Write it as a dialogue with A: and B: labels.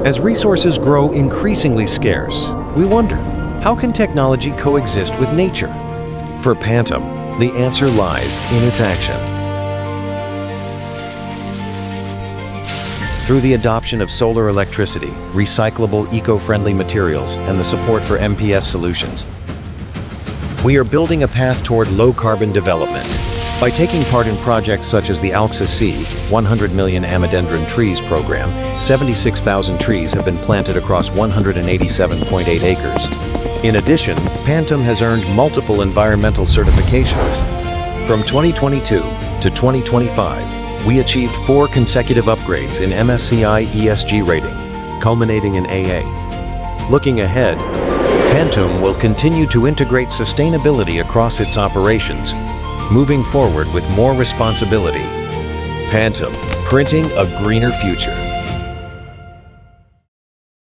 A: As resources grow increasingly scarce, we wonder, how can technology coexist with nature? For Pantum, the answer lies in its action. Through the adoption of solar electricity, recyclable, eco-friendly materials, and the support for MPS solutions, we are building a path toward low-carbon development. By taking part in projects such as the ALXA-C 100 Million Ammodendron Trees program, 76,000 trees have been planted across 187.8 acres. In addition, Pantum has earned multiple environmental certifications. From 2022 to 2025, we achieved 4 consecutive upgrades in MSCI ESG rating, culminating in AA. Looking ahead, Pantum will continue to integrate sustainability across its operations, moving forward with more responsibility. Pantum, printing a greener future.